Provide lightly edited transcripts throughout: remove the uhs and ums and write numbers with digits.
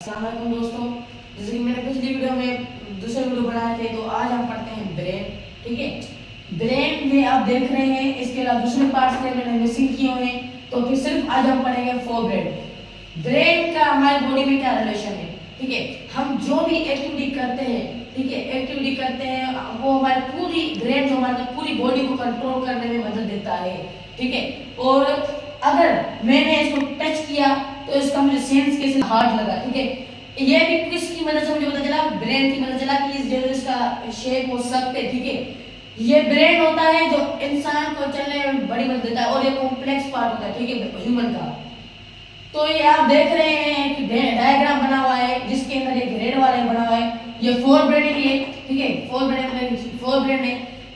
अस्सलाम वालेकुम दोस्तों, जैसे कि मैंने पिछली वीडियो में दूसरे वीडियो बनाए थे, तो आज हम पढ़ते हैं ब्रेन। ठीक है, ब्रेन में आप देख रहे हैं, इसके अलावा दूसरे पार्ट्स के मैंने मिसिंग किए हुए हैं, तो फिर सिर्फ आज हम पढ़ेंगे फोरब्रेन। ब्रेन का हमारी बॉडी में क्या रिलेशन है? ठीक है, हम जो भी एक्टिविटी करते हैं, ठीक है, एक्टिविटी करते हैं, वो हमारी पूरी ब्रेन जो हमारी पूरी बॉडी को कंट्रोल करने में मदद देता है। ठीक है, और अगर मैंने इसको टच किया तो इसका मुझे सेंस कैसे हार्ड लगा। ठीक है, ये भी किसकी मदद से मुझे पता चला? ब्रेन की मदद चला कि इस जो इसका शेप हो सकते। ठीक है, ये ब्रेन होता है जो इंसान को चलने में बड़ी मदद देता है और ये कॉम्प्लेक्स पार्ट होता है, ठीक है, ह्यूमन का। तो ये आप देख रहे हैं एक डायग्राम बना हुआ है जिसके अंदर एक ग्रेड वाला बना हुआ है, ये फोरब्रेन है। ठीक है, फोरब्रेन है।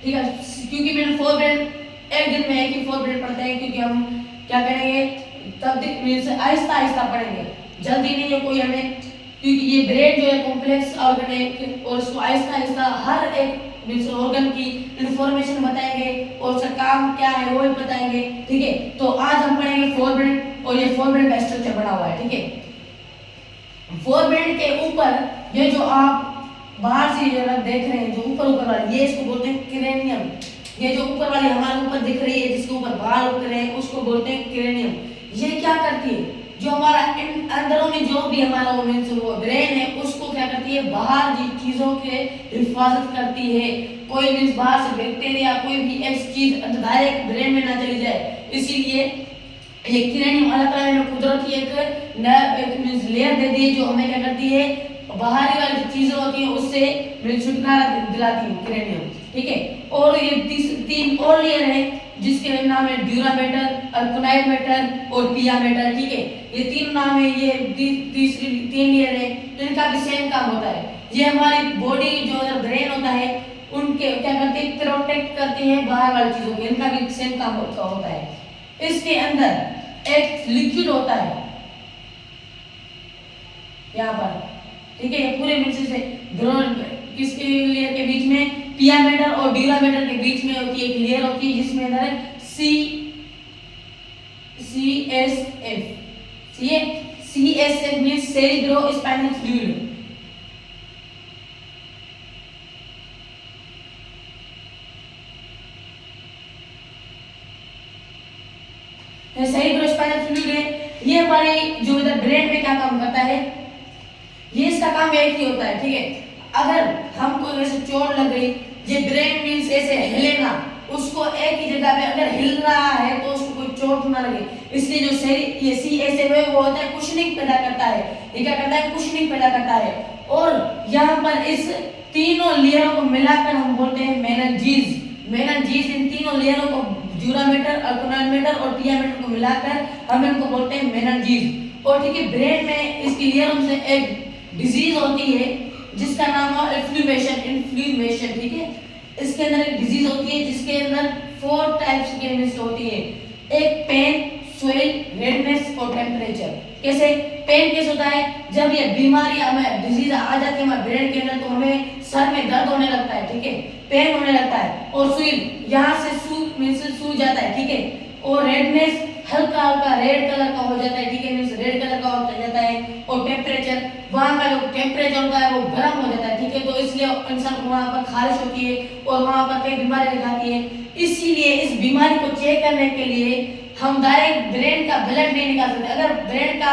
ठीक है, क्योंकि मैंने फोरब्रेन एक दिन में एक ही फोरब्रेन पढ़ते हैं, क्योंकि हम क्या करेंगे तब आहिस्ता आहिस्ता पढ़ेंगे, जल्दी नहीं है कोई हमें, क्योंकि ये ब्रेन जो है कॉम्प्लेक्स ऑर्गन है और इसको आहिस्ता आहिस्ता हर एक ऑर्गन की इंफॉर्मेशन बताएंगे और उसका काम क्या है वो भी बताएंगे। ठीक है, तो आज हम पढ़ेंगे फोरब्रेन और ये फोरब्रेन का स्ट्रक्चर बना हुआ है। ठीक है, फोरब्रेन के ऊपर ये जो आप बाहर से जो देख रहे हैं, जो ऊपर वाली, ये इसको बोलते हैं क्रेनियम। ये जो ऊपर वाली हमारे ऊपर दिख रही है जिसके ऊपर बाल उठ रहे हैं उसको बोलते हैं क्रेनियम। ये क्या करती है? जो हमारा अंदरों में जो भी हमारा वो ब्रेन है उसको क्या करती है? बाहर की चीजों के हिफाजत करती है। कोई भी बाहर से बैक्टीरिया कोई भी एक चीज डायरेक्ट ब्रेन में ना चली जाए, इसीलिए ये क्रेनियम अल्लाह ताला ने कुदरती एक लेयर दे दी है जो हमें क्या करती है? बाहरी वाली चीजें होती है उससे छुटकारा दिलाती है क्रेनियम। ठीक है, और ये तीन और लेयर है जिसके नाम है ड्यूरा मैटर, अर्कुनाइड मैटर और पिया मैटर। ठीक है, ये तीन नाम है, ये तीसरी तीन लेयर है, तो इनका भी सेम काम होता है। ये हमारी बॉडी जो ब्रेन होता है उनके क्या करते हैं? प्रोटेक्ट करते हैं बाहर वाली चीजों को, इनका भी सेम काम होता है। इसके अंदर एक लिक्विड होता है यहाँ पर। ठीक है, ये पूरे मिक्स से किसके लेयर के बीच में? पिया मैटर और ड्यूरा मैटर के बीच में होती है एक लेयर होती है जिसमें अंदर है CSF means cerebrospinal fluid. Cerebrospinal fluid है, ये हमारे जो इधर ब्रेन में क्या काम करता है? ये इसका काम एक ही होता है। ठीक है, अगर हमको वैसे चोट लग गई, ये ब्रेन मींस ऐसे हिले ना, उसको एक ही जगह पे अगर हिल रहा है तो उसको कोई चोट ना लगे, इसलिए जो ये CSF है वो होता है कुशनिंग पैदा करता है। ये क्या करता है? कुशनिंग पैदा करता है। और यहाँ पर इस तीनों लेयरों को मिलाकर हम बोलते हैं मेनिंजेस। इन तीनों लेयरों को ड्यूरा मैटर, अर्कुनाइड मैटर और पिया मैटर को मिलाकर हम इनको बोलते हैं मेनिंजेस। और ठीक है, ब्रेन में इसकी लेयरों से एक डिजीज होती है जिसका नाम है इन्फ्लेमेशन। ठीक है, इसके अंदर एक डिजीज होती है जिसके अंदर 4 टाइप्स की केमिस्ट्री होती है, एक पेन, स्वेल, रेडनेस और टेम्परेचर। कैसे पेन कैसे होता है? जब ये बीमारी हमें डिजीज आ जाती है हमारे ब्रेन के अंदर तो हमें सर में दर्द होने लगता है। ठीक है, पेन होने लगता है। और स्वेल यहाँ से सूज जाता है। ठीक है, और रेडनेस हल्का हल्का रेड कलर का हो जाता है। ठीक है, मींस रेड कलर का हो जाता है। और टेम्परेचर, वहाँ का जो टेम्परेचर होता है वो गर्म हो जाता है। ठीक है, तो इसलिए इंसान को वहाँ पर खारिश होती है और वहाँ पर कई बीमारी लग जाती है। इसीलिए इस बीमारी को चेक करने के लिए हम डायरेक्ट ब्रेन का ब्लड नहीं निकाल सकते। अगर ब्रेन का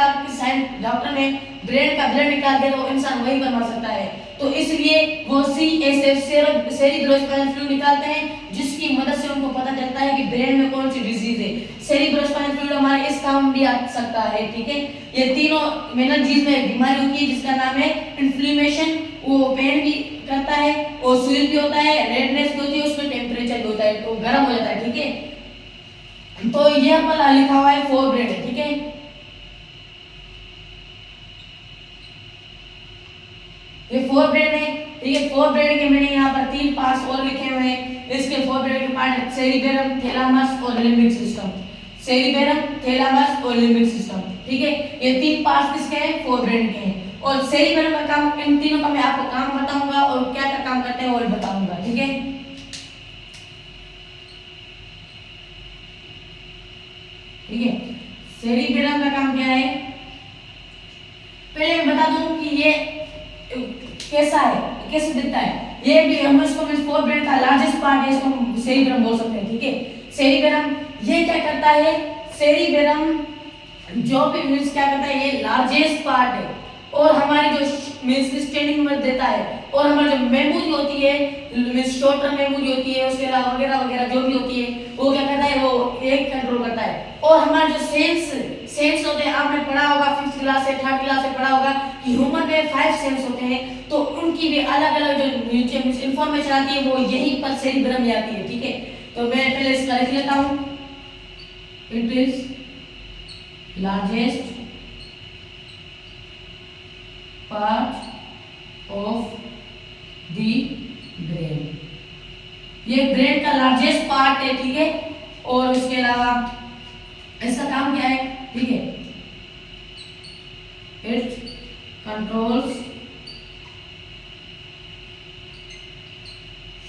डॉक्टर ने ब्रेन का ब्लड निकाल दिया तो इंसान वहीं पर मर सकता है। तो इसलिए वो CSF सेरिब्रोस्पाइनल फ्लूइड निकालते हैं जिसकी मदद से उनको पता चलता है कि ब्रेन में कौन सी डिजीज है। सेरिब्रोस्पाइनल फ्लूइड हमारे इस काम भी आ सकता है। ठीक है, ये तीनों मेनिंजेस में एक बीमारी होती है जिसका नाम है इन्फ्लेमेशन, वो पेन भी करता है और स्वेल भी होता है, रेडनेस भी होती है, उसमें टेम्परेचर भी होता है, तो गर्म हो जाता है। ठीक है, तो ये अपना लिखा हुआ है फोरब्रेन है। ठीक है, ये फोरब्रेन है। ठीक है, फोरब्रेन के मैंने यहाँ पर 3 पार्ट्स और लिखे हुए हैं। इसके फोरब्रेन के पार्ट सेरिबेरम, थैलेमस और लिम्बिक सिस्टम। सेरिबेरम, थैलेमस और लिम्बिक सिस्टम। ठीक है, ये 3 पार्ट्स किसके हैं? फोरब्रेन के हैं। और सेरिबेरम का काम, इन तीनों का मैं आपको काम बताऊंगा और क्या क्या काम करते हैं वो भी बताऊंगा। ठीक है, ठीक है, सेरिबेरम का काम क्या है? पहले मैं बता दूं कि ये कैसा है, कैसे दिखता है। ये भी हम इसको फोर ब्रेन का लार्जेस्ट पार्ट है, इसको सेरिब्रम बोल सकते हैं, ठीक है। सेरिब्रम ये क्या करता है, सेरिब्रम जो भी मींस क्या करता है, ये लार्जेस्ट पार्ट है और हमारी जो मींस स्टैंडिंग में देता है, और हमारी जो मेमोरी होती है मींस शॉर्ट टर्म मेमोरी होती है, उसके अलावा वगैरह वगैरह जो भी होती है वो क्या करता है, वो एक कंट्रोल करता है। और हमारे जो सेंस होते हैं, आपने पढ़ा होगा 5th क्लास से 3rd क्लास से पढ़ा होगा कि ह्यूमन में 5 सेंस होते हैं, तो उनकी भी अलग अलग जो इंफॉर्मेशन आती है वो यहीं पर सेरिब्रम में आती है, ठीक है। तो मैं पहले इसका लिख लेता हूं, it is largest part of the brain, ये ब्रेन का लार्जेस्ट पार्ट है, ठीक है। और उसके अलावा इसका काम क्या है, ठीक है, it controls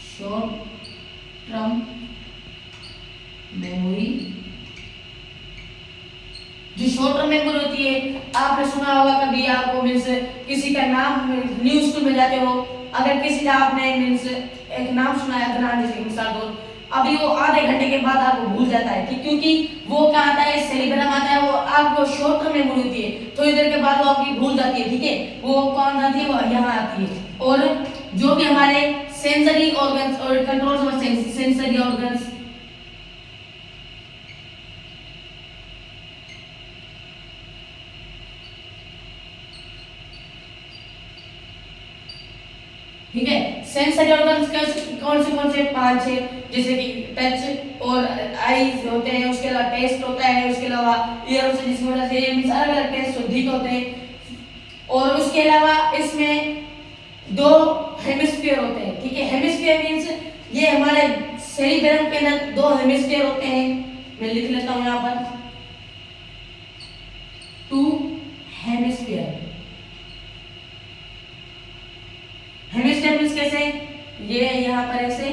short term memory. जो शॉर्ट टर्म मेमोरी होती है, आपने सुना होगा कभी, आपको मीन्स किसी का नाम न्यू स्कूल में जाते हो, अगर किसी का आपने मीन्स एक नाम सुना है अदनान जैसे मिसाल दो, अभी वो आधे घंटे के बाद आपको भूल जाता है, ठीक, क्योंकि वो क्या आता है, सेरिब्रम आता है, वो आपको शॉर्ट टर्म मेमोरी होती है, थोड़ी देर के बाद वो आपकी भूल जाती है, ठीक है। वो कौन जाती है, वो यहाँ आती है। और जो भी हमारे सेंसरी ऑर्गन्स और कंट्रोल्स सेंसरी ऑर्गन्स, ठीक है। सेंसरी ऑर्गन्स कौन से 5 है, जैसे कि टच और आईज होते हैं, उसके अलावा टेस्ट होता है, उसके अलावा ईयर से जिसकी वजह से अलग अलग टेस्ट अधिक होते हैं। और उसके अलावा इसमें 2 हेमिस्फीयर होते हैं, ठीक है। हेमिस्फीयर मींस ये हमारे सेरिब्रम के अंदर 2 हेमिस्फीयर होते हैं, मैं लिख लेता हूं यहां पर 2 हेमिस्फीयर। हेमिस्फीयर मींस कैसे, ये यहां पर ऐसे,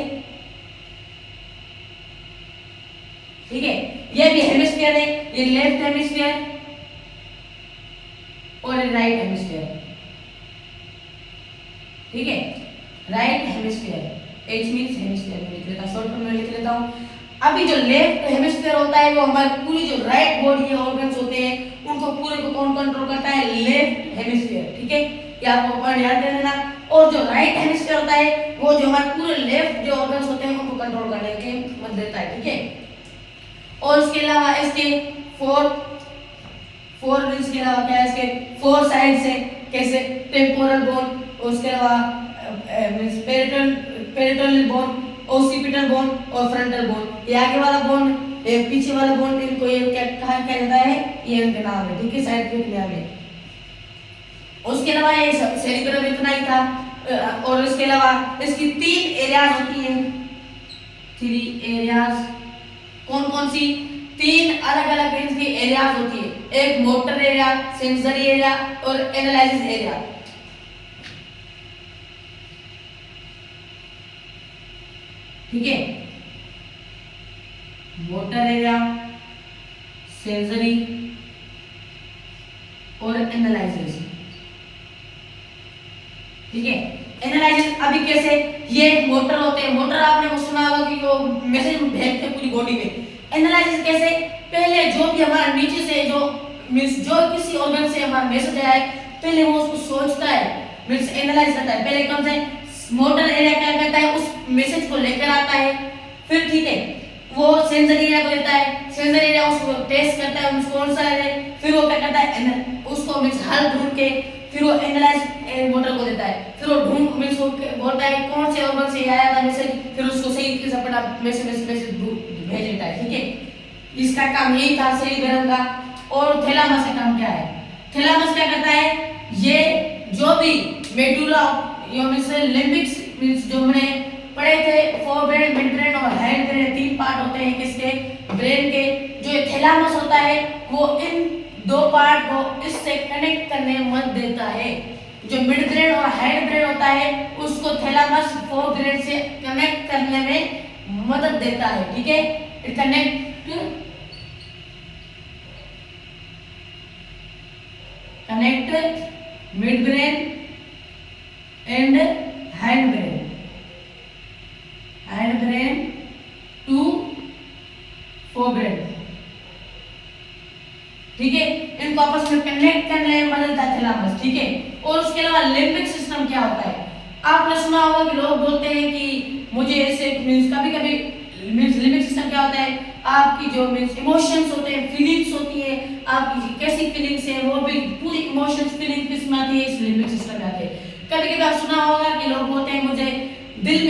ठीक है, ये भी हेमिस्फीयर है, ये लेफ्ट हेमिस्फीयर और राइट हेमिस्फीयर, ठीक है, right hemisphere, H means hemisphere में लिख लेता हूं, शॉर्ट फॉर्म में लिख लेता हूं। अभी जो लेफ्ट हेमिस्फीयर होता है, वो हमारी पूरी जो राइट बॉडी के ऑर्गन्स होते हैं उनको पूरे को कौन कंट्रोल करता है, लेफ्ट हेमिस्फीयर, ठीक है, ये आपको पॉइंट याद रखना। और जो राइट हेमिस्फीयर होता है, वो जो हमारे पूरे लेफ्ट जो ऑर्गन्स होते हैं उनको कंट्रोल करने के मदद देता है, ठीक है। और इसके अलावा इसके 4 रिंग्स के अलावा क्या है, इसके 4 साइड्स है, कैसे, टेम्पोरल बोन, उसके अलावा पेरिटोनल बोन, ओसिपिटल बोन और फ्रंटल बोन। ये आगे वाला बोन, पीछे वाला बोन, इनको ये क्या कहा जाता है, ये इनका नाम है, ठीक है, साइंटिफिक नाम है। उसके अलावा ये सेरिब्रम इतना ही था। और इसके अलावा इसकी 3 एरियाज होती हैं, 3 एरियाज, कौन कौन सी, 3 अलग अलग रेंज की एरियाज होती है, एक मोटर एरिया, सेंसरी एरिया और एनालिसिस एरिया, ठीक है। मोटर एरिया, सेंसरी और एनालिसिस, ठीक है। एनालिसिस अभी कैसे, ये मोटर होते हैं, मोटर आपने वो सुना होगा कि वो मैसेज भेजते हैं पूरी बॉडी में। एनालिसिस कैसे, पहले जो भी हमारा नीचे से जो मींस जो किसी ऑर्गन से हमारा मैसेज आया है, पहले वो उसको सोचता है, मींस एनालाइज करता है। पहले कौन से मोटर एरिया क्या करता है, उस मैसेज को लेकर आता है, फिर ठीक है वो सेंसर एरिया को देता है, सेंसर एरिया उसको टेस्ट करता है उसको कौन सा है, फिर वो क्या करता है उसको मींस हल ढूंढ के फिर वो एनालाइज मोटर को देता है, फिर वो ढूंढ मींस वो बोलता है कौन से ऑर्गन से आया था मैसेज, फिर उसको सही तरीके से अपना मैसेज भेज देता है, ठीक है। इसका काम यही था सेरिब्रम का। और थैलामस का काम क्या है, थैलामस क्या करता है, ये जो भी मेडुला मींस लिम्बिक्स मींस जो हमने पढ़े थे, फोरब्रेन, मिडब्रेन और हाइड ब्रेन 3 पार्ट होते हैं किसके, ब्रेन के। जो थैलामस होता है वो इन 2 पार्ट को इससे कनेक्ट करने में मदद देता है। जो मिड ब्रेन और हाइड ब्रेन होता है उसको थैलामस फोरब्रेन से कनेक्ट करने में मदद देता है, ठीक है। It connect midbrain and hindbrain to forebrain, ठीक है। इनको आपस में कनेक्ट करने में मदद करता है थैलेमस, ठीक है। और उसके अलावा लिम्बिक सिस्टम क्या होता है? आपने सुना होगा कि लोग बोलते हैं कि मुझे ऐसे मींस कभी-कभी मींस लिम्बिक सिस्टम क्या होता है? आपकी जो मींस इमोशंस होते हैं, फीलिंग्स होती है, आपकी कैसी फीलिंग्स है वो भी पूरी इमोशंस फीलिंग किसमें आती है? इस लिम्बिक सिस्टम में आती है। कभी-कभी आप सुना होगा कि लोग बोलते हैं मुझे दिल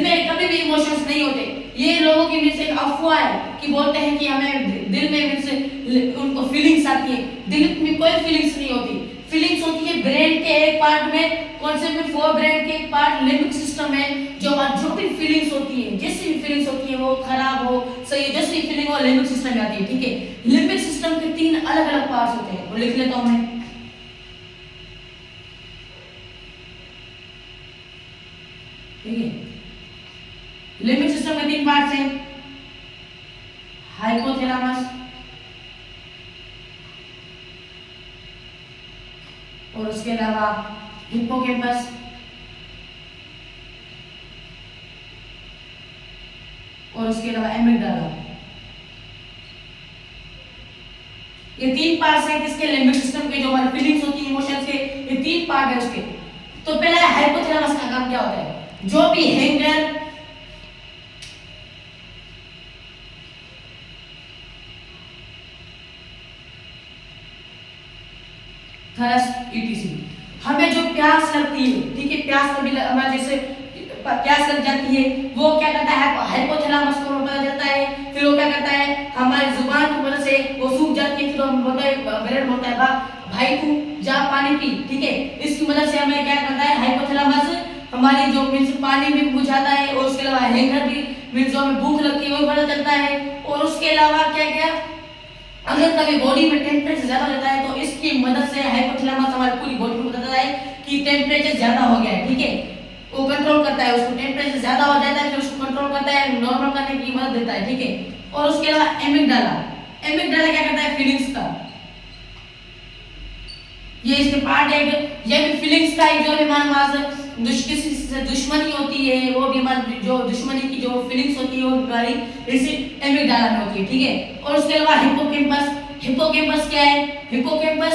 में कभी भी इमोशंस नहीं होते। ये लोगों की मींस एक अफवाह है कि बोलते हैं कि हमें दिल में मींस उनको फीलिंग्स आती है। दिल में कोई फीलिंग्स नहीं होती। फीलिंग्स होती है ब्रेन के एक पार्ट में, कौन से में फोर ब्रेन के एक पार्ट लिम्बिक सिस्टम में। जो भी फीलिंग्स होती है, जैसी भी फीलिंग्स होती है वो खराब हो सही, जैसी फीलिंग हो लिम्बिक सिस्टम में आती है, ठीक है। लिम्बिक सिस्टम के 3 अलग-अलग पार्ट्स होते हैं, वो लिख लेता हूं मैं, ठीक है। लिम्बिक सिस्टम के 3 पार्ट्स हैं, हाइपोथैलेमस और उसके अलावा हिप्पोकैम्पस और उसके अलावा एमिगडाला। ये 3 पार्ट्स हैं किसके? लिम्बिक सिस्टम के, जो हमारी फीलिंग्स होती है, इमोशंस के, ये 3 पार्ट है उसके। तो पहला हाइपोथैलेमस का काम क्या होता है? जो भी हैंगर थरस्ट ईटीसी, हमें जो प्यास लगती है, ठीक है, प्यास कभी हमारे जैसे प्यास लग जाती है, वो क्या करता है? हाइपोथैलेमस को पता चलता है, फिर वो क्या करता है? हमारी जुबान की वजह से वो सूख जाती है, फिर हम बोलते हैं, ब्रेन बोलता है भाई तू जा पानी पी, ठीक है। इसकी मदद से हमें क्या करता है? हाइपोथैलेमस हमारी जो मींस पानी भी बुझाता है और उसके अलावा हैंगर भी मींस जो हमें भूख लगती है वो पता चलता है। और उसके अलावा क्या क्या, अगर कभी बॉडी में टेम्परेचर ज्यादा रहता है तो इसकी मदद से हाइपोथैलेमस हमारी पूरी बॉडी को बताता है कि टेम्परेचर ज्यादा हो गया है, ठीक है। वो कंट्रोल करता है, उसको टेम्परेचर ज्यादा हो जाता है फिर उसको कंट्रोल करता है, नॉर्मल करने की मदद देता है, ठीक है। और उसके अलावा एमिगडाला क्या करता है? फीलिंग्स का, ये इसके पार्ट है। ये भी फीलिंग्स का है, जो भी हमारे किसी से दुश्मनी होती है, वो भी हमारी जो दुश्मनी की जो फीलिंग्स होती है वो हमारी इसी एमिगडाला में होती है, ठीक है। और उसके अलावा हिप्पोकैम्पस क्या है? हिप्पोकैम्पस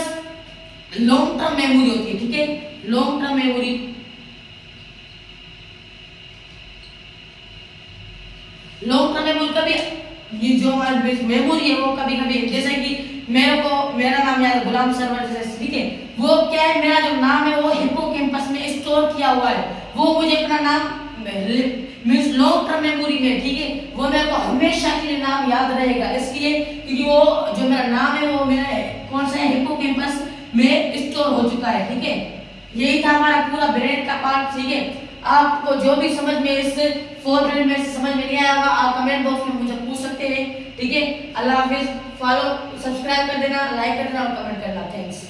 लॉन्ग टर्म मेमोरी होती है, ठीक है, long term memory. Long term memory कभी ये जो हमारी मेमोरी है वो कभी कभी जैसे कि मेरा नाम याद है गुलाम सरवर जैसे, ठीक है, वो क्या है? मेरा जो नाम है वो हिप्पोकैम्पस में स्टोर किया हुआ है, वो मुझे अपना नाम मींस लॉन्ग टर्म मेमोरी में, ठीक है, वो मेरे को हमेशा के लिए नाम याद रहेगा, इसलिए क्योंकि वो जो मेरा नाम है वो मेरा कौन सा है? हिप्पोकैम्पस में स्टोर हो चुका है, ठीक है। यही था हमारा पूरा ब्रेन का पार्ट, ठीक है। आपको जो भी समझ में इस फोर ब्रेन में समझ में नहीं आया होगा आप कमेंट बॉक्स में मुझे पूछ सकते हैं, ठीक है। अल्लाह हाफिज, फॉलो सब्सक्राइब कर देना, लाइक कर देना और कमेंट करना। थैंक्स।